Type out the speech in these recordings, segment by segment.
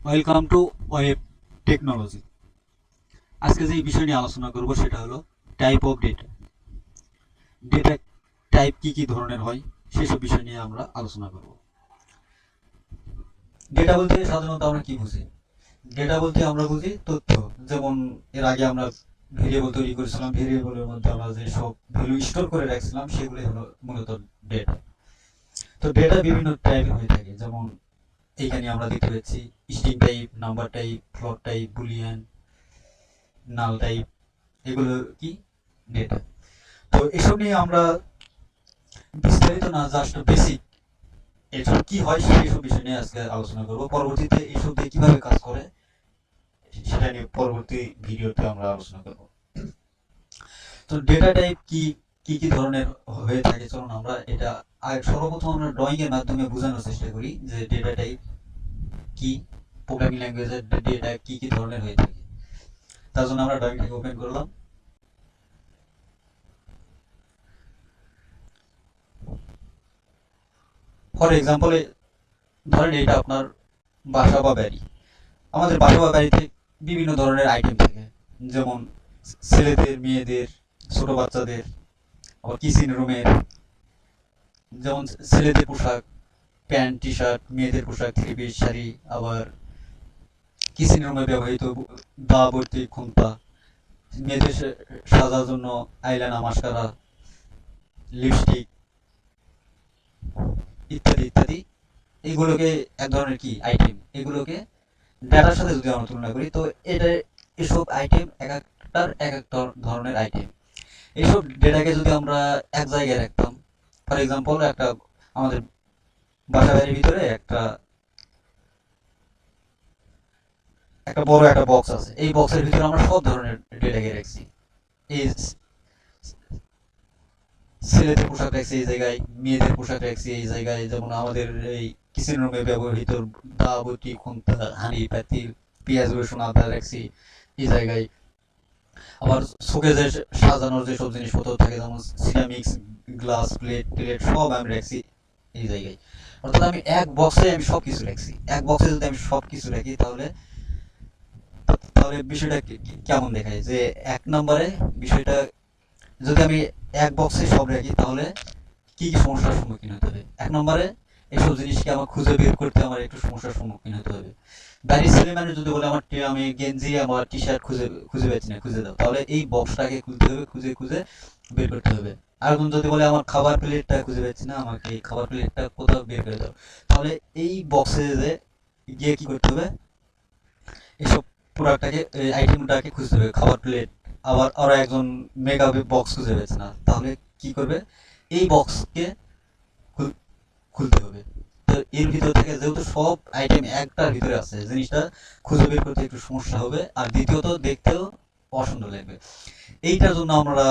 Welcome to web technology. আজকে যে বিষয় নিয়ে আলোচনা করব সেটা হলো type of data. Data type কি কি ধরনের হয় সেসব বিষয় নিয়ে আমরা আলোচনা করব। ডেটা বলতে সাধারণত আমরা কি বুঝি? ডেটা বলতে আমরা বুঝি তথ্য। যেমন এর আগে আমরা ভেরিয়েবল তৈরি করেছিলাম, ভেরিয়েবলের মধ্যে আমরা যে সব ভ্যালু স্টোর করে রাখছিলাম সেগুলি হলো মূলত ডেটা। তো ডেটা বিভিন্ন টাইপের হয়ে থাকে, যেমন এইখানে আমরা দেখতে পাচ্ছি string type, number type, float type, boolean, null type, এগুলো কি ডেটা। তো এসব নিয়ে আমরা বিস্তারিত না, জাস্ট বেসিক এসব কি হয় সেসব বিষয় নিয়ে আজকে আলোচনা করব। পরবর্তীতে এসব দিয়ে কিভাবে কাজ করে সেটা নিয়ে পরবর্তী ভিডিওতে আমরা আলোচনা করব। তো ডেটা টাইপ কি কি কি ধরনের হয়ে থাকে, চলুন আমরা এটা সর্বপ্রথম আমরা ড্রয়িং এর মাধ্যমে বোঝানোর চেষ্টা করি যে ডেটা টাইপ কি, প্রোগ্রামিং ল্যাঙ্গুয়েজের ডেটা কি কি ধরনের হয়ে থাকে। তার জন্য আমরা ড্রয়িংটাকে ওপেন করলাম। ফর এক্সাম্পলে ধরেন এটা আপনার বাসা বা বাড়ি। আমাদের বাসা বা বাড়িতে বিভিন্ন ধরনের আইটেম থাকে, যেমন ছেলেদের, মেয়েদের, ছোট বাচ্চাদের, আবার কিচেন রুমের, যেমন ছেলেদের পোশাক প্যান্ট টি শার্ট, মেয়েদের পোশাক থ্রি পিস শাড়ি, আবার কিচেন রুমে ব্যবহৃত দা বর্তি খুন্তা, মেয়েদের সাজার জন্য আইলানা, মাস্কারা, লিপস্টিক ইত্যাদি ইত্যাদি। এইগুলোকে এক ধরনের কি আইটেম, এগুলোকে ডাটার সাথে যদি আমরা তুলনা করি তো এটা এসব আইটেম এক একটার এক এক ধরনের আইটেম। এইসব ডেটাকে যদি আমরা এক জায়গায় রাখতাম, ফর এক্সাম্পল একটা আমাদের বাসা বাড়ির ভিতরে একটা একটা বড় একটা বক্স আছে, এই বক্সের ভিতরে আমরা সব ধরনের ডেটাকে রাখছি। এই ছেলেদের পোশাক রাখছি এই জায়গায়, মেয়েদের পোশাক রাখছি এই জায়গায়, যেমন আমাদের এই কিচেন রুমে ব্যবহৃত দা বটি খুন্তা হাঁড়ি পাতিল পেঁয়াজ রসুন আদা রাখছি এই জায়গায়। আবার শোকেজে সাজানোর যেসব জিনিসপত্র থাকে, যেমন সিরামিক্স, গ্লাস, প্লেট প্লেট সব আমি রাখছি এই জায়গায়। অর্থাৎ আমি এক বক্সে আমি সব কিছু রাখছি। এক বক্সে যদি আমি সব কিছু রাখি তাহলে তাহলে বিষয়টা কেমন দেখায় যে এক নম্বরে বিষয়টা যদি আমি এক বক্সে সব রাখি তাহলে কি কি সমস্যার সম্মুখীন হতে হবে। এক নম্বরে এসব জিনিসকে আমার খুঁজে বের করতে আমার একটু সমস্যার সম্মুখীন হতে হবে। বাড়ির ছেলে মানুষ যদি বলে আমার আমি গেঞ্জি আমার টি শার্ট খুঁজে খুঁজে পাচ্ছি না, খুঁজে দাও, তাহলে এই বক্সটাকে খুলতে হবে, খুঁজে খুঁজে বের করতে হবে। আর একজন যদি বলে আমার খাবার প্লেটটা খুঁজে পাচ্ছি না, আমাকে এই খাবার প্লেটটা কোথাও বের করে দাও, তাহলে এই বক্সে যে গিয়ে কি করতে হবে, এসব প্রোডাক্টটাকে আইটেমটাকে খুঁজতে হবে, খাবার প্লেট। আবার আরো একজন মেগা বক্স খুঁজে পেয়েছে না, তাহলে কি করবে, এই বক্সকে খুলতে হবে। তো এর ভিতর থেকে যেহেতু সব আইটেম একটার ভিতরে আছে, জিনিসটা খুঁজে বের করতে একটু সমস্যা হবে, আর দ্বিতীয়ত দেখতেও অসুন্দর লাগবে। এইটার জন্য আমরা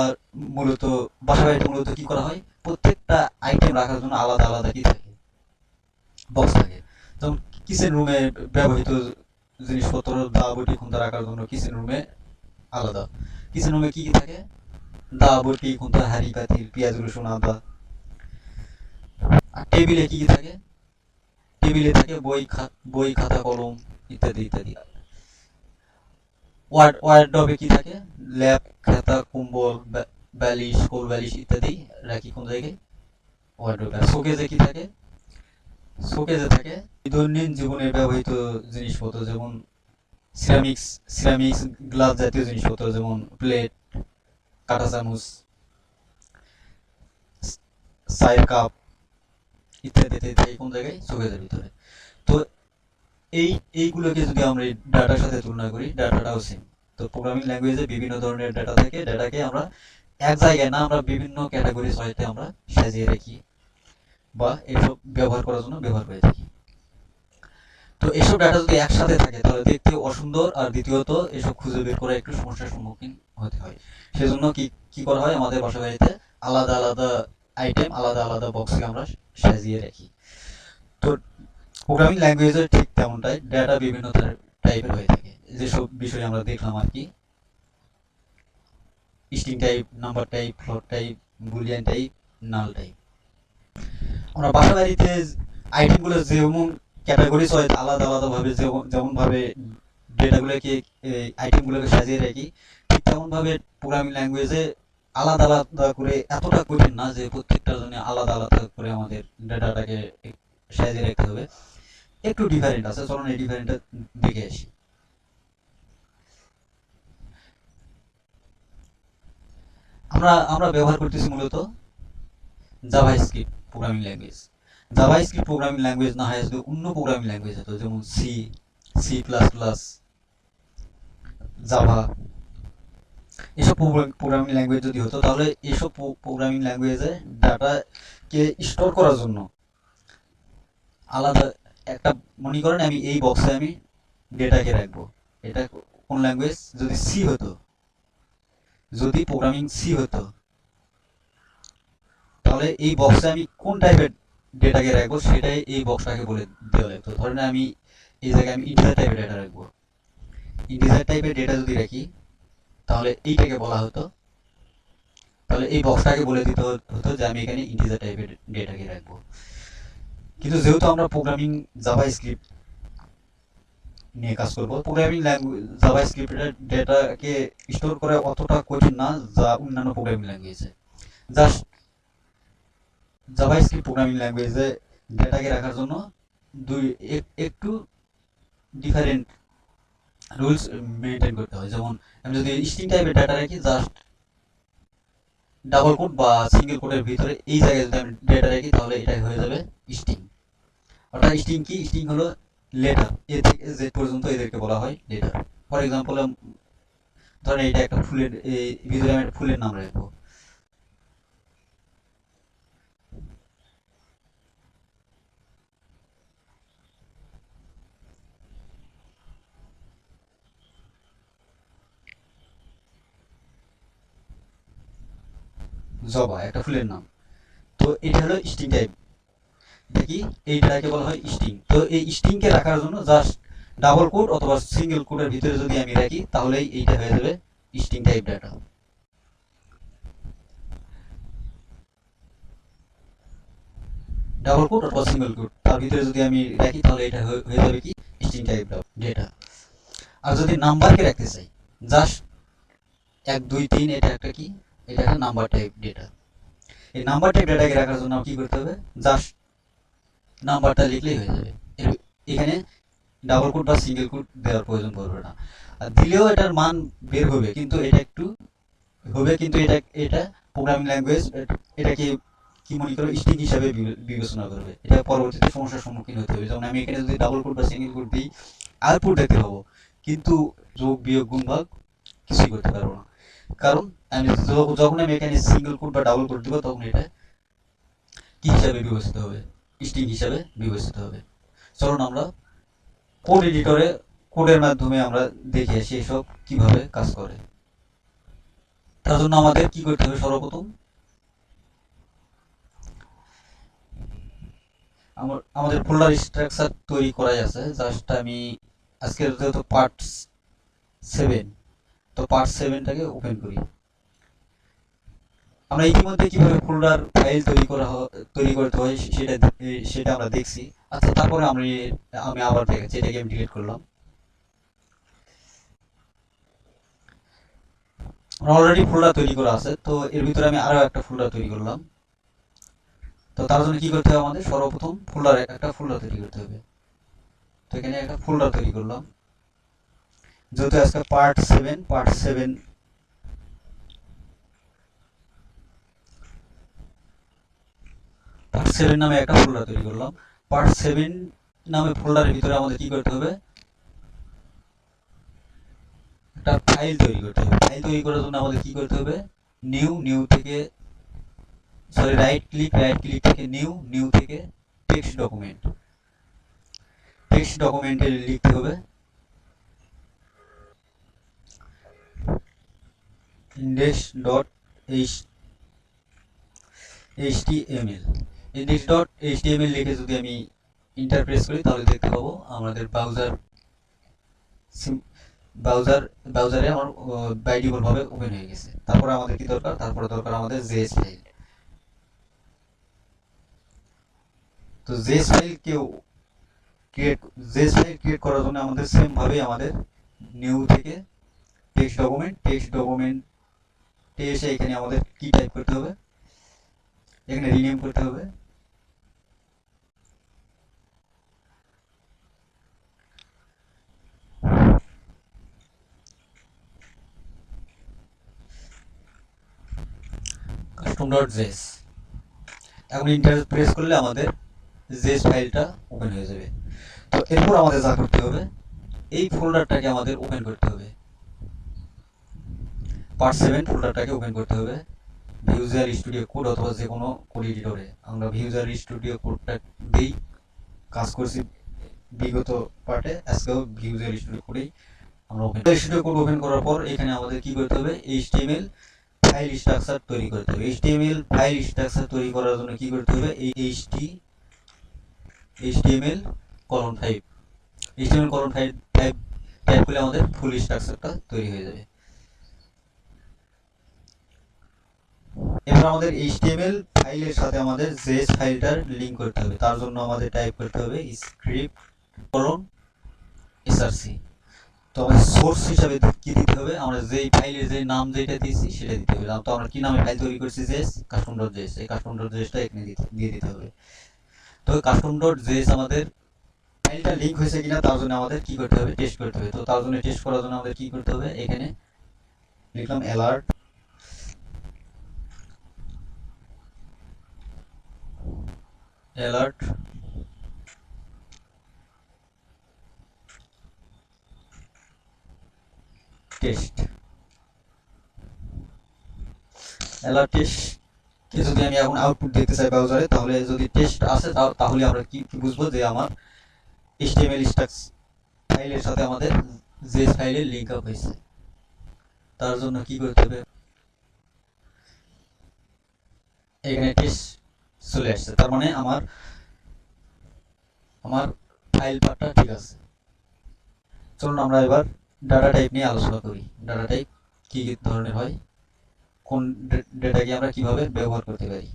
মূলত বাসা বাড়িতে মূলত কি করা হয়, প্রত্যেকটা আইটেম রাখার জন্য আলাদা আলাদা কি থাকে, বক্স থাকে। যেমন কিচেন রুমে ব্যবহৃত জিনিসপত্র দা বটি খুন্তা রাখার জন্য কিচেন রুমে আলাদা। কিচেন রুমে কি কি থাকে, দা বটি খুন্তা হাঁড়ি পাতিল পেঁয়াজ রসুন আদা। আর টেবিলে কি কি থাকে, টেবিলে থাকে বই খাতা কলম ইত্যাদি ইত্যাদি। ওয়ার্ডরোবে কি থাকে, ল্যাপ খাতা কম্বল বালিশ কোল বালিশ ইত্যাদি রাখি কোন জায়গায়, ওয়ার্ডরোবে। আর শোকেজে কি থাকে, শোকেজে থাকে দৈনন্দিন জীবনে ব্যবহৃত জিনিসপত্র, যেমন সিরামিক্স সিরামিক্স গ্লাস জাতীয় জিনিসপত্র, যেমন প্লেট, কাঁটা চামচ, চায়ের কাপ ইত্যাদি ইত্যাদি থাকে কোন জায়গায়, শোকেজের ভিতরে। তো এই এইগুলোকে যদি আমরা ডাটার সাথে তুলনা করি, ডাটাটাও সেম। তো প্রোগ্রামিং ল্যাঙ্গুয়েজে বিভিন্ন ধরনের ডাটা থাকে, ডাটাকে আমরা এক জায়গায় না, আমরা বিভিন্ন ক্যাটাগরি সহায়তায় আমরা সাজিয়ে রাখি বা এসব ব্যবহার করার জন্য ব্যবহার করে থাকি। তো এসব ডাটা যদি একসাথে থাকে তাহলে দেখতে অসুন্দর, আর দ্বিতীয়ত এসব খুঁজে বের করা একটু সমস্যার সম্মুখীন হতে হয়। সেজন্য কি কি করা হয়, আমাদের বাসা বাড়িতে আলাদা আলাদা আইটেম আলাদা আলাদা বক্সে আমরা সাজিয়ে রাখি। তো প্রোগ্রামিং ল্যাঙ্গুয়েজের ঠিক তেমনটাই, ডেটা বিভিন্ন টাইপের হয়ে থাকে, যেসব বিষয় আমরা দেখলাম আর কি, string type, number type, float type, boolean type, null type. আমরা বাসা বাড়িতে আইটেমগুলো যেমন ক্যাটাগরিজ ওয়াইজ আলাদা আলাদা ভাবে যেমন ভাবে ডেটাগুলোকে আইটেমগুলোকে সাজিয়ে রাখি, ঠিক তেমন ভাবে প্রোগ্রামিং ল্যাঙ্গুয়েজে আলাদা আলাদা করে, এতটা কঠিন না যে প্রত্যেকটার জন্য আলাদা আলাদা করে আমাদের ডেটাটাকে সাজিয়ে রাখতে হবে। একটু ডিফারেন্ট আছে, চলুন এই ডিফারেন্টটা দেখে আসি। আমরা আমরা ব্যবহার করতেছি মূলত JavaScript programming language. JavaScript programming language না হয় যদি অন্য প্রোগ্রামিং ল্যাঙ্গুয়েজ হতো, যেমন C, C plus plus, Java, এসব প্রোগ্রামিং ল্যাঙ্গুয়েজ যদি হতো, তাহলে এসব প্রোগ্রামিং ল্যাঙ্গুয়েজে ডাটাকে স্টোর করার জন্য আলাদা একটা, মনে করেন আমি এই বক্সে আমি ডেটাকে রাখবো। এটা কোন ল্যাঙ্গুয়েজ? যদি সি হতো, যদি প্রোগ্রামিং সি হতো, তাহলে এই বক্সে আমি কোন টাইপের ডেটাকে রাখবো সেটাই এই বক্সটাকে বলে দেওয়া লাগতো। ধরেন আমি এই জায়গায় আমি ইন্টিজার টাইপের ডেটা রাখবো। ইন্টিজার টাইপের ডেটা যদি রাখি তাহলে এইটাকে বলা হতো, তাহলে এই বক্সটাকে বলে দিতে হতো যে আমি এখানে ইন্টিজার টাইপের ডেটাকে রাখবো। কিন্তু যেহেতু আমরা প্রোগ্রামিং জাভাস্ক্রিপ্ট নিয়ে কাজ করবো, প্রোগ্রামিং ল্যাঙ্গুয়েজ জাভাস্ক্রিপ্টের ডেটাকে স্টোর করা অতটা কঠিন না যা অন্যান্য প্রোগ্রামিং ল্যাঙ্গুয়েজে। জাস্ট জাভাস্ক্রিপ্ট প্রোগ্রামিং ল্যাঙ্গুয়েজে ডেটাকে রাখার জন্য একটু ডিফারেন্ট রুলস মেনটেন করতে হয়। যেমন আমি যদি স্ট্রিং টাইপের ডেটা রাখি, জাস্ট ডাবল কোট বা সিঙ্গেল কোটের ভিতরে এই জায়গায় যদি আমি ডেটা রাখি, তাহলে এটাই হয়ে যাবে স্ট্রিং। অর্থাৎ স্ট্রিং কি? স্ট্রিং হলো লেটার, এ থেকে জেড পর্যন্ত এদেরকে বলা হয় লেটার। ফর এক্সাম্পল ধরেন এটা একটা ফুলের, এই ভিতরে আমি একটা ফুলের নাম রাখবো। জবা একটা ফুলের নাম। তো এটা হলো স্ট্রিং টাইপ। দেখি এইটাকে বলা হয় স্ট্রিং। তো এই স্ট্রিংকে রাখার জন্য জাস্ট ডাবল কোট অথবা সিঙ্গেল কোটের ভিতরে যদি আমি রাখি, তাহলেই এইটা হয়ে যাবে string type data. Double quote অথবা সিঙ্গেল কোট তার ভিতরে যদি আমি রাখি, তাহলে এটা হয়ে যাবে কি? String type data. আর যদি নাম্বারকে রাখতে চাই, জাস্ট 1 2 3, এটা একটা কি? এটা একটা নাম্বার টাইপ ডেটা। এই নাম্বার টাইপ ডেটাকে রাখার জন্য কি করতে হবে? জাস্ট নাম্বারটা লিখলেই হয়ে যাবে। এখানে ডাবল কোট বা সিঙ্গেল কোট দেওয়ার প্রয়োজন পড়বে না। আর দিলেও এটার মান বের হবে, কিন্তু এটা একটু হবে, কিন্তু এটা এটা প্রোগ্রামিং ল্যাঙ্গুয়েজ এটাকে কি মনে করো স্ট্রিং হিসাবে বিবেচনা করবে। এটা পরবর্তীতে সমস্যার সম্মুখীন হতে হবে। যেমন আমি এখানে যদি ডাবল কোট বা সিঙ্গেল কোট দিই, আউটপুট দেখতে পাবো, কিন্তু যোগ বিয়োগ গুণ ভাগ কিছুই করতে পারবো না। কারণ আমি যখন আমি এখানে সিঙ্গেল কোট বা ডাবল কোট দিব, তখন এটা কি হিসাবে বিবেচিত হবে? স্ট্রিং হিসাবে বিবেচিত হবে। চলুন আমরা কোড এডিটরে কোডের মাধ্যমে আমরা দেখে আসি এসব কিভাবে কাজ করে। তার জন্য আমাদের কি করতে হবে? সর্বপ্রথম আমাদের ফোল্ডার স্ট্রাকচার তৈরি করাই আছে। জাস্ট আমি আজকের যেহেতু পার্ট 7, তো পার্ট 7টাকে ওপেন করি। আমরা ইতিমধ্যে কিভাবে ফোল্ডার ফাইল তৈরি করতে হয় সেটা আমরা দেখছি। আচ্ছা, তারপরে আমি আবার দেখাচ্ছি। এটাকে আমি ডিলিট করলাম। অলরেডি ফোল্ডার তৈরি করা আছে, তো এর ভিতরে আমি আরো একটা ফোল্ডার তৈরি করলাম। তো তার জন্য কি করতে হবে? আমাদের সর্বপ্রথম একটা ফোল্ডার তৈরি করতে হবে। তো এখানে একটা ফোল্ডার তৈরি করলাম। যেহেতু আজকে পার্ট 7 নামে একটা ফোল্ডার তৈরি করলাম। পার্ট 7 নামে ফোল্ডারের ভিতরে আমাদের কি করতে হবে? একটা ফাইল তৈরি করতে হবে। ফাইল তৈরি করার জন্য আমাদের কি করতে হবে? নিউ থেকে, সরি, রাইট ক্লিক থেকে নিউ থেকে টেক্সট ডকুমেন্টে লিখতে হবে index.html। index.html লিখে যদি আমি ইন্টার প্রেস করি, তাহলে দেখতে পাবো আমাদের ব্রাউজারে আমার বাই ডিফল্ট ভাবে ওপেন হয়ে গেছে। তারপরে আমাদের কি দরকার? তারপরে দরকার আমাদের জেএস ফাইল। তো JS file create JS file create করার জন্য আমাদের সেম ভাবে আমাদের নিউ থেকে টেক্সট ডকুমেন্টে এসে এখানে আমাদের কি টাইপ করতে হবে, এখানে রিনেম করতে হবে। custom.js। এখন ইন্টার প্রেস করলে আমাদের জেস ফাইলটা ওপেন হয়ে যাবে। তো এরপর আমাদের যা করতে হবে, এই ফোল্ডারটাকে আমাদের ওপেন করতে হবে, পার্ট 7 ফোল্ডারটাকে ওপেন করতে হবে ভিজুয়াল স্টুডিও কোড অথবা যে কোনো কোড এডিটরে। আমরা ভিজুয়াল স্টুডিও কোডটা দিয়েই কাজ করছি বিগত পার্টে, আজকেও ভিজুয়াল স্টুডিও কোডেই আমরা ওপেন স্টুডিও কোড ওপেন করার পর এখানে আমাদের কি করতে হবে, এইচটিএমএল ফাইল স্ট্রাকচার তৈরি করতে হবে। এইচটিএমএল ফাইল স্ট্রাকচার তৈরি করার জন্য কি করতে হবে, এই HTML colon 5 HTML colon 5 type করলে আমাদের ফুল স্ট্রাকচারটা তৈরি হয়ে যাবে। এবার আমাদের এইচটিএমএল ফাইলের সাথে আমাদের জেএস ফাইলটার লিংক করতে হবে। তার জন্য আমাদের টাইপ করতে হবে স্ক্রিপ্ট কলন এসআরসি। তো আমাদের সোর্স হিসাবে কি দিতে হবে, আমরা যেই ফাইলের যে নাম যেটা দিয়েছি সেটা দিতে হবে। তো আমরা কি নামে ফাইল তৈরি করছি, জেএস custom.js, এই custom.js-টা এখানে দিয়ে দিতে হবে। তো custom.js আমাদের ফাইলটা লিংক হয়েছে কিনা তার জন্য আমাদের কি করতে হবে, টেস্ট করতে হবে। তো তার জন্য টেস্ট করার জন্য আমাদের কি করতে হবে, এখানে লিখলাম অ্যালার্ট টেস্ট। অ্যালার্ট টেস্ট কে যদি আমি এখন আউটপুট দেখতে চাই ব্রাউজারে, তাহলে যদি টেস্ট আসে তাহলে আমরা কি বুঝবো যে আমার এইচটিএমএল স্ট্রাকচার ফাইলের সাথে আমাদের জেএস ফাইলের লিংক আপ হয়েছে। তার জন্য কি করতে হবে, এখানে টেস্ট চলে আসছে, তার মানে আমার ফাইল পার্টটা ঠিক আছে। চলুন আমরা এবার ডাটা টাইপ নিয়ে আলোচনা করি। ডাটা টাইপ কি ধরনের হয়, কোন ডেটাকে আমরা কিভাবে ব্যবহার করতে পারি।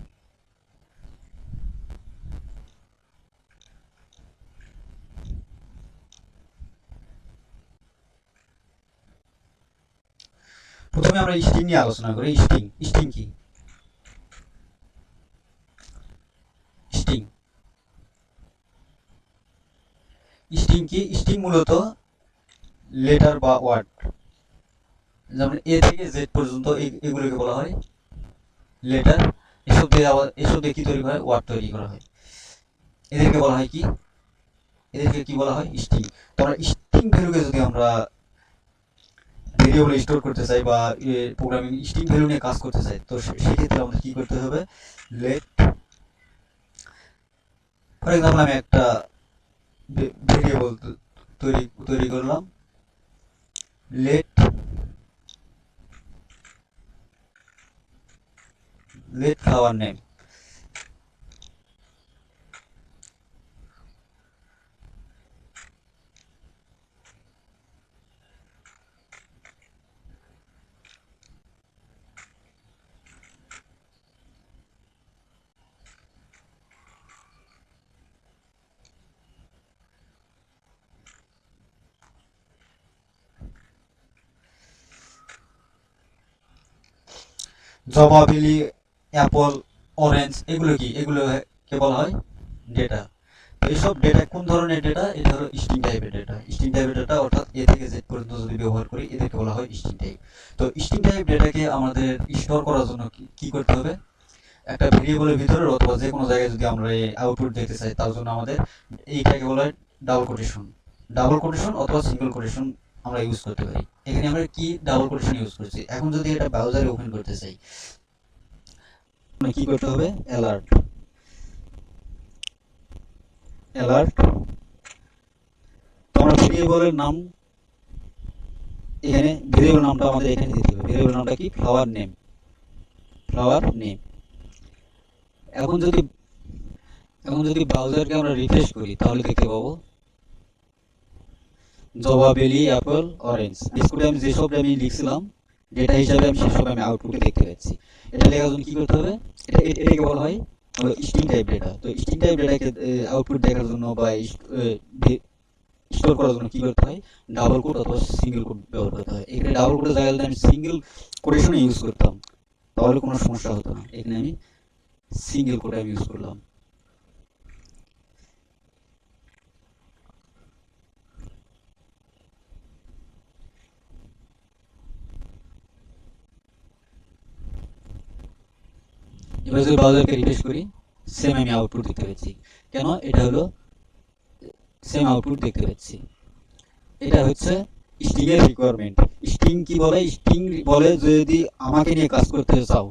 প্রথমে আমরা স্ট্রিং নিয়ে আলোচনা করি। স্ট্রিং কি, স্ট্রিং মূলত লেটার বা ওয়ার্ড, যেমন এ থেকে জেড পর্যন্ত এগুলোকে বলা হয় লেটার। এসব দিয়ে কি তৈরি করা হয়, ওয়ার্ড তৈরি করা হয়। এদেরকে বলা হয় কি, এদেরকে কি বলা হয়, স্ট্রিং। তো আমরা স্ট্রিং ভ্যালুকে যদি আমরা ভেরিয়েবল স্টোর করতে চাই বা প্রোগ্রামিং স্ট্রিং ভ্যালু নিয়ে কাজ করতে চাই, তো সেক্ষেত্রে আমাদের কি করতে হবে, লেট, ফর এক্সাম্পল আমি একটা ভেরিয়েবল তৈরি করলাম, লেট ফ্লাওয়ার নেম। জবা, বেলি, অ্যাপল, অরেঞ্জ, এগুলো কি, এগুলোকে বলা হয় ডেটা। তো এইসব ডেটা কোন ধরনের ডেটা, এটা হলো স্ট্রিং টাইপের ডেটা। স্ট্রিং টাইপের ডেটা অর্থাৎ এ থেকে জেড পর্যন্ত যদি ব্যবহার করি, এদেরকে বলা হয় স্ট্রিং টাইপ। তো স্ট্রিং টাইপ ডেটাকে আমাদের স্টোর করার জন্য কি করতে হবে, একটা ভেরিয়েবলের ভিতরে অথবা যে কোনো জায়গায় যদি আমরা আউটপুট দেখতে চাই, তার জন্য আমাদের এইটাকে বলা হয় ডাবল কোটেশন অথবা সিঙ্গেল কোটেশন আমরা ইউজ করতে পারি। এখানে আমরা কি ডাবল কোটেশন ইউজ করছি। এখন যদি এটা ব্রাউজারে ওপেন করতে চাই, কি করতে হবে, অ্যালার্ট তো আমরা ভেরিয়েবলের নাম, এখানে ভেরিয়েবল নামটা আমাদের এখানে দিতে হবে। ভেরিয়েবল নামটা কি, ফ্লাওয়ার নেম। এখন যদি ব্রাউজারকে আমরা রিফ্রেশ করি, তাহলে দেখতে পাবো জবা, বেলি, অ্যাপল, অরেঞ্জ। ডিসপ্লে আমি যেসব আমি লিখছিলাম ডেটা হিসাবে, আমি সেসব আমি আউটপুটে দেখতে পাচ্ছি। এটা লেখার জন্য কি করতে হবে, এটাকে বলা হয় হলো স্ট্রিং টাইপ ডেটা। তো স্ট্রিং টাইপ ডেটাকে আউটপুট দেখার জন্য বা স্টোর করার জন্য কি করতে হয়, ডাবল কোট অথবা সিঙ্গেল কোট ব্যবহার করতে হয়। এখানে ডাবল কোটের জায়গায় যদি আমি সিঙ্গেল কোটেশন ইউজ করতাম তাহলে কোনো সমস্যা হতো না। এখানে আমি সিঙ্গেল কোট আমি ইউজ করলাম। এবার যদি ব্রাউজারকে রিফ্রেশ করি, সেম আমি আউটপুট দেখতে পাচ্ছি। কেন? এটা হলো সেম আউটপুট দেখতে পাচ্ছি। এটা হচ্ছে স্ট্রিং এর রিকোয়ারমেন্ট। স্ট্রিং কি বলে? স্ট্রিং বলে যদি আমাকে নিয়ে কাজ করতে চাও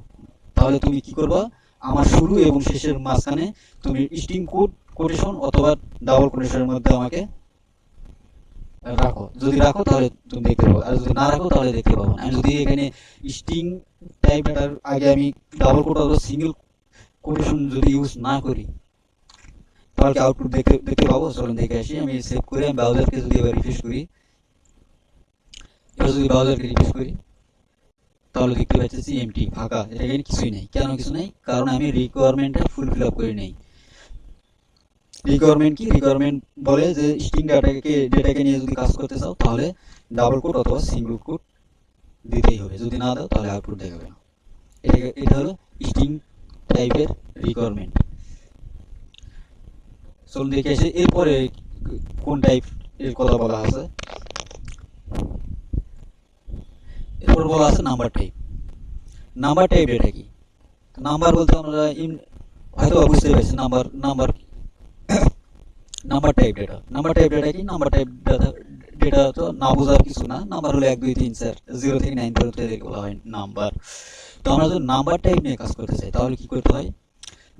তাহলে তুমি কি করবা, আমার শুরু এবং শেষের মাঝখানে তুমি স্ট্রিং কোটেশন অথবা ডাবল কোটেশনের মধ্যে আমাকে রাখো। যদি রাখো তাহলে তুমি দেখতে পাবো, আর যদি না রাখো তাহলে দেখতে পাবো না। আমি যদি এখানে স্ট্রিং টাইপ ডাটার আগে আমি ডাবল কোট অথবা সিঙ্গেল কোটেশন যদি ইউজ না করি তাহলে আউটপুট দেখতে দেখতে পাবো। চলুন দেখে আসি। আমি সেভ করে আমি ব্রাউজারকে যদি এবার রিফ্রেশ করি, এবার যদি ব্রাউজারকে রিফ্রেশ করি তাহলে দেখতে পাচ্ছি এমটি, ফাঁকা। এটা এখানে কিছুই নেই। কেন কিছু নেই? কারণ আমি রিকোয়ারমেন্টটা ফুলফিল আপ করে নেই। রিকোয়ারমেন্ট কি? রিকোয়ারমেন্ট বলে যে স্ট্রিং ডেটাকে নিয়ে যদি কাজ করতে চাও তাহলে ডাবল কোট অথবা সিঙ্গেল কোট দিতেই হবে। যদি না দাও তাহলে আউটপুট দেখাবে না। এটা হলো স্ট্রিং টাইপের রিকোয়ারমেন্ট। চলুন দেখে আসি এরপরে কোন টাইপ এর কথা বলা আছে। এরপর বলা আছে number type. Number type data কি? নাম্বার বলতে আমরা হয়তো বুঝতে পারছি number number number type data. Number type data কি? নাম্বার টাইপ ডেটা ডেটা তো না বোঝার কিছু না। নাম্বার হলো 1 2 3 4, 0 থেকে 9 পর্যন্ত এদেরকে বলা হয় নাম্বার। তো আমরা যদি নাম্বার টাইপ নিয়ে কাজ করতে চাই তাহলে কি করতে হয়?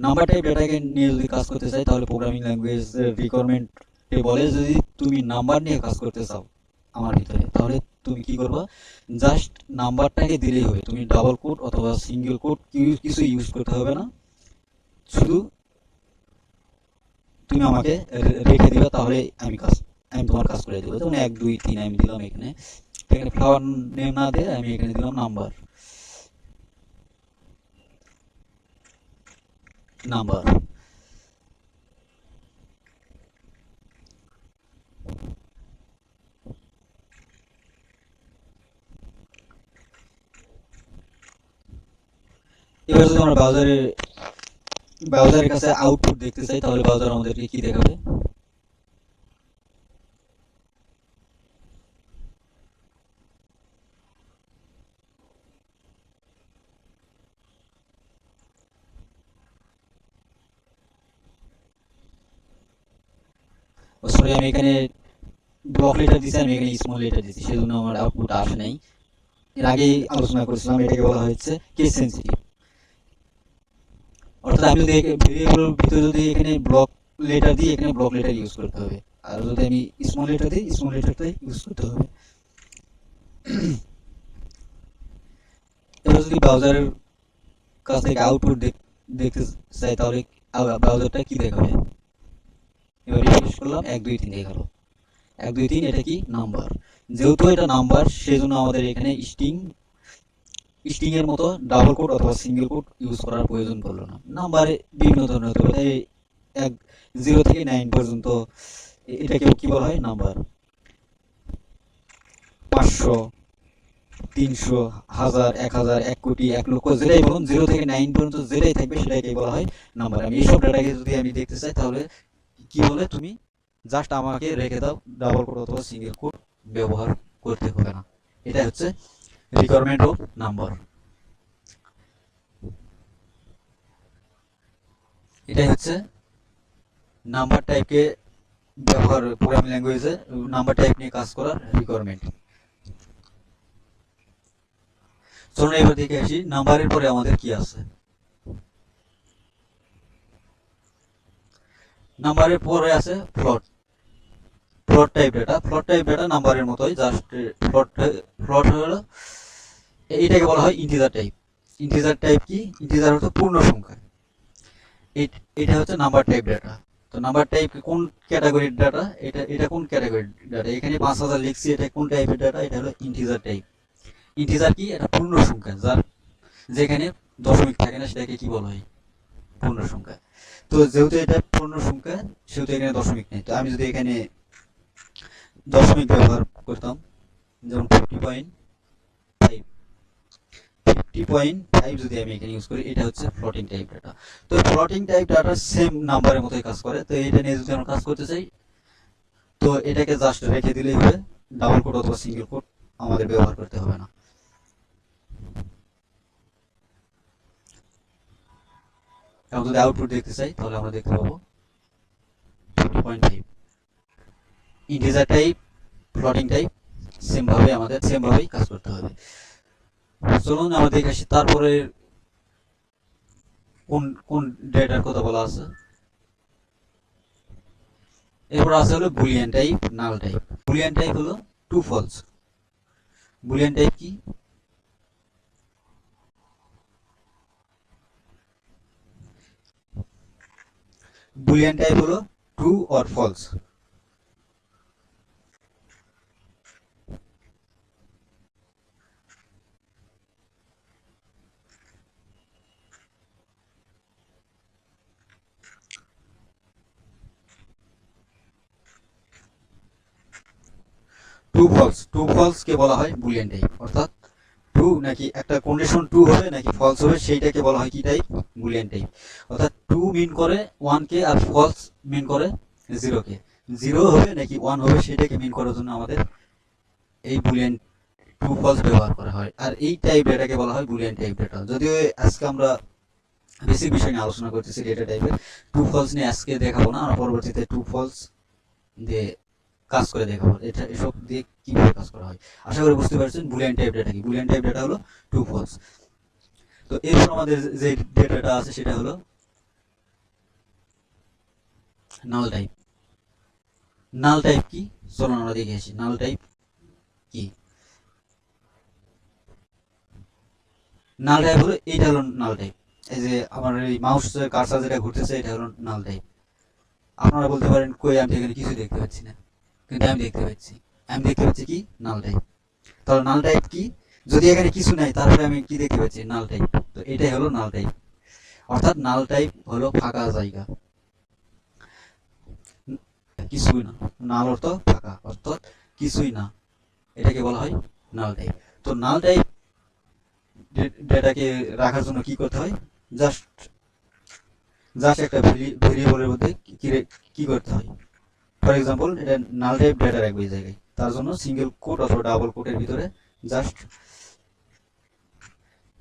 নাম্বার টাইপ ডেটাকে নিয়ে যদি কাজ করতে চাই তাহলে প্রোগ্রামিং ল্যাঙ্গুয়েজ রিকোয়ারমেন্ট বলে যদি তুমি নাম্বার নিয়ে কাজ করতে চাও আমার ভিতরে তাহলে তুমি কি করবা, জাস্ট নাম্বারটাকে দিলেই হবে। তুমি ডাবল কোট অথবা সিঙ্গেল কোট কিছু ইউজ করতে হবে না। শুধু তুমি আমাকে রেখে দিবা, তাহলে আমি তোমার কাজ করে দেবো। যেমন 1 2 3 আমি দিলাম এখানে। এখানে ফ্লাওয়ার নেম না দিয়ে আমি এখানে দিলাম নাম্বার। নাম্বার এবার যদি আমরা ব্রাউজারের কাছে আউটপুট দেখতে চাই তাহলে ব্রাউজার আমাদেরকে কি দেখাবে? সরি, আমি এখানে ব্লক লেটার দিছি, আমি এখানে স্মল লেটার দিছি, সেজন্য আমার আউটপুট আসে নাই। এর আগেই আলোচনা করেছিলাম, এটাকে বলা হচ্ছে কেস সেন্সিটিভ। অর্থাৎ আমি যদি ভেরিয়েবলের ভিতরে যদি এখানে ব্লক লেটার দিই, এখানে ব্লক লেটার ইউজ করতে হবে। আর যদি আমি স্মল লেটার দিই, স্মল লেটারটাই ইউজ করতে হবে। এবার যদি ব্রাউজারের কাছ থেকে আউটপুট দেখতে চাই তাহলে ব্রাউজারটা কি দেখাবে? এবার রিফ্রেশ করলাম, 1 2 3 দেখালো। 1 2 3 এটা কি? নাম্বার। যেহেতু এটা নাম্বার সেজন্য আমাদের এখানে স্ট্রিং এর মতো ডাবল কোট অথবা সিঙ্গেল কোট ইউজ করার প্রয়োজন পড়লো না। নাম্বারে বিভিন্ন ধরনের হতে পারে, এই 0 থেকে 9 পর্যন্ত এটাকে কি বলা হয়? নাম্বার। 500 300 1000 1000 1 কোটি 1 লক্ষ যেটাই বলুন, 0 থেকে 9 পর্যন্ত যেটাই থাকবে সেটাকে বলা হয় নাম্বার। আমি এইসব ডাটাকে যদি আমি দেখতে চাই তাহলে কি বলে, তুমি জাস্ট আমাকে রেখে দাও, ডাবল কোড অথবা সিঙ্গেল কোড ব্যবহার করতে হবে না। এটা হচ্ছে রিকোয়ারমেন্ট অফ নাম্বার। এটাই হচ্ছে নাম্বার টাইপকে ব্যবহার, প্রোগ্রামিং ল্যাঙ্গুয়েজে নাম্বার টাইপ নিয়ে কাজ করার রিকোয়ারমেন্ট। চলুন এবার দেখে আসি নাম্বারের পরে আমাদের কি আছে। নাম্বারের পরে আছে float. Float type data. Float type data নাম্বারের মতোই, জাস্ট ফ্লোট হলো, এটাকে বলা হয় ইন্টিজার টাইপ। ইন্টিজার টাইপ কি? ইন্টিজার হচ্ছে পূর্ণ সংখ্যা। এটা হচ্ছে নাম্বার টাইপ ডেটা। তো নাম্বার টাইপ কোন ক্যাটাগরির ডাটা? এটা কোন ক্যাটাগরির ডাটা? এখানে 5000 লিখছি, এটা কোন টাইপের ডাটা? এটা হলো ইন্টিজার টাইপ। ইন্টিজার কি? এটা পূর্ণ সংখ্যা, যেখানে দশমিক থাকে না, সেটাকে কি বলা হয়? পূর্ণ সংখ্যা। তো যেহেতু এটা পূর্ণ সংখ্যা সেহেতু এখানে দশমিক নেই। তো আমি যদি এখানে দশমিক ব্যবহার করতাম, যেমন 50.5 যদি আমি এখানে ইউজ করি, এটা হচ্ছে ফ্লোটিং টাইপ ডাটা। তো ফ্লোটিং টাইপ ডাটা সেম নাম্বারের মতোই কাজ করে। তো এটা নিয়ে যদি আমরা কাজ করতে চাই, তো এটাকে জাস্ট রেখে দিলেই হবে, ডাবল কোড অথবা সিঙ্গেল কোড আমাদের ব্যবহার করতে হবে না। এখন যদি আউটপুট দেখতে চাই তাহলে আমরা দেখতে পাবো 50.5। Integer type, floating type same ভাবেই কাজ করতে হবে। চলুন আমরা দেখে আসি তারপরে কোন কোন ডেটার কথা বলা আছে। এরপর আছে হলো boolean type, null type. Boolean type হলো ট্রু ফলস। বুলিয়ান টাইপ কি? বুলিয়ান টাইপ হলো true or false. True false কে বলা হয় বুলিয়ান টাইপ। অর্থাৎ ট্রু নাকি একটা কন্ডিশন ট্রু হবে নাকি ফলস হবে সেইটাকে বলা হয় কি টাইপ? Boolean type. অর্থাৎ ট্রু মিন করে 1 কে আর ফলস মিন করে 0 কে। 0 হবে নাকি 1 হবে সেটাকে মিন করার জন্য আমাদের এই বুলিয়ান ট্রু ফলস ব্যবহার করা হয়। আর এই টাইপ ডেটাকে বলা হয় বুলিয়ান টাইপ ডেটা। যদিও আজকে আমরা বেসিক বিষয় নিয়ে আলোচনা করতেছি ডেটা টাইপের, ট্রু ফলস নিয়ে আজকে দেখাবো না। আমরা পরবর্তীতে ট্রু ফলস দিয়ে কাজ করে দেখাবো, এটা এসব দিয়ে কিভাবে কাজ করা হয়। আশা করি বুঝতে পারছেন বুলিয়ান টাইপ ডেটা কি। বুলিয়ান টাইপ ডেটা হলো ট্রু ফলস। তো এরপর আমাদের যে ডেটাটা আছে সেটা হলো নাল টাইপ। নাল টাইপ কি চলুন আমরা দেখে আসি নাল টাইপ কি। নাল টাইপ হলো এইটা হলো নাল টাইপ। এই যে আমার এই মাউস কার্সার যেটা ঘুরতেছে এটা হলো নাল টাইপ। আপনারা বলতে পারেন কই আমি এখানে কিছু দেখতে পাচ্ছি না, কিন্তু আমি দেখতে পাচ্ছি। আমি দেখতে পাচ্ছি কি নাল টাইপ। তাহলে নাল টাইপ কি? যদি এখানে কিছু নাই তারপরে আমি কি দেখতে পাচ্ছি? নাল টাইপ। তো এটাই হলো নাল টাইপ। অর্থাৎ নাল টাইপ হলো ফাঁকা জায়গা, কিছুই না। নাল অর্থ ফাঁকা, অর্থাৎ কিছুই না, এটাকে বলা হয় নাল টাইপ। তো নাল টাইপ ডেটাকে রাখার জন্য কি করতে হয়? জাস্ট জাস্ট একটা ভেরিয়েবলের মধ্যে কি করতে হয়? ফর এক্সাম্পল এটা নাল টাইপ ডেটা রাখবে এই জায়গায়, তার জন্য সিঙ্গেল কোট অথবা ডাবল কোটের ভিতরে জাস্ট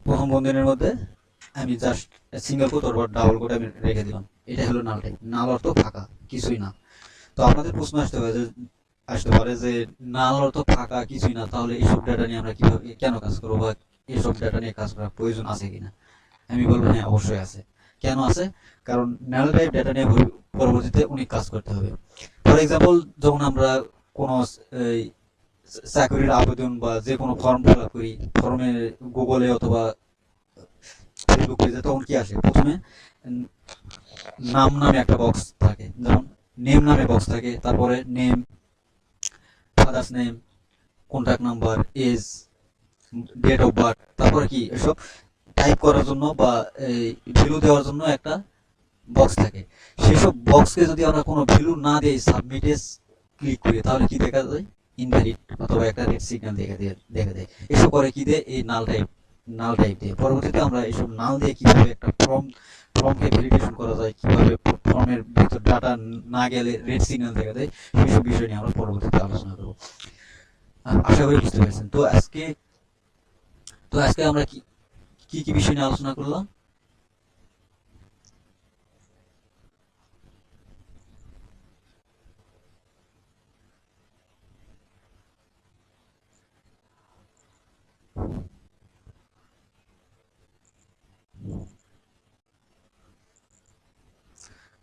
প্রথম বন্ধনীর মধ্যে আমি জাস্ট সিঙ্গেল কোট অথবা ডাবল কোট আমি রেখে দিলাম। এটা হলো নাল টাইপ। নাল অর্থ ফাঁকা, কিছুই না। তো আপনাদের প্রশ্ন আসতে পারে যে নাল অর্থ ফাঁকা, কিছুই না, তাহলে এইসব ডেটা নিয়ে আমরা কিভাবে কেন কাজ করবো, বা এইসব ডেটা নিয়ে কাজ করার প্রয়োজন আছে কিনা? আমি বলবো হ্যাঁ, অবশ্যই আছে। কেন আছে? কারণ নাল টাইপ ডেটা নিয়ে পরবর্তীতে অনেক কাজ করতে হবে। ফর এক্সাম্পল যখন আমরা কোনো চাকরির আবেদন বা যে কোনো ফর্ম ফিল আপ করি, ফর্মে গুগলে অথবা ফেসবুক পেজে, তখন কি আসে? প্রথমে নাম নামে একটা বক্স থাকে, যেমন নেম নামে বক্স থাকে, তারপরে name, father's name, contact number, age, date of birth, তারপরে কি এসব টাইপ করার জন্য বা ভ্যালু দেওয়ার জন্য একটা বক্স থাকে। সেসব বক্সকে যদি আমরা কোনো ভ্যালু না দিই, সাবমিটে ক্লিক করি, তাহলে কি দেখা যায়? ইনভ্যালিড অথবা একটা রেড সিগন্যাল দেখা দেয়। এসব করে কি দিয়ে? এই নাল টাইপ দিয়ে। পরবর্তীতে আমরা এইসব নাল দিয়ে কিভাবে একটা ফর্মকে ভ্যালিডেশন করা যায়, কিভাবে ফর্মের ভিতর ডাটা না গেলে রেড সিগন্যাল দেখা দেয়, সেসব বিষয় নিয়ে আমরা পরবর্তীতে আলোচনা করব। আশা করি বুঝতে পেরেছেন। তো আজকে আমরা কি কি বিষয় নিয়ে আলোচনা করলাম?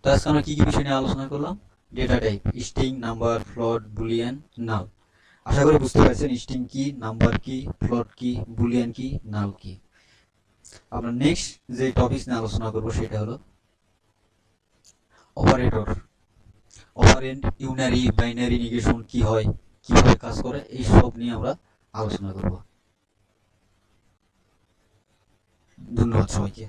তো আজকে আমরা কি বিষয় নিয়ে আলোচনা করলাম? Data type, string, number, float, boolean, null. আশা করি বুঝতে পারছেন স্ট্রিং কি, নাম্বার কি, ফ্লোট কি, বুলিয়ান কি, নাল কি। আমরা নেক্সট যে টপিক নিয়ে আলোচনা করব সেটা হলো operator. Operand, unary, binary, negation কি হয়, কিভাবে কাজ করে, এই সব নিয়ে আমরা আলোচনা করব। ধন্যবাদ সবাইকে।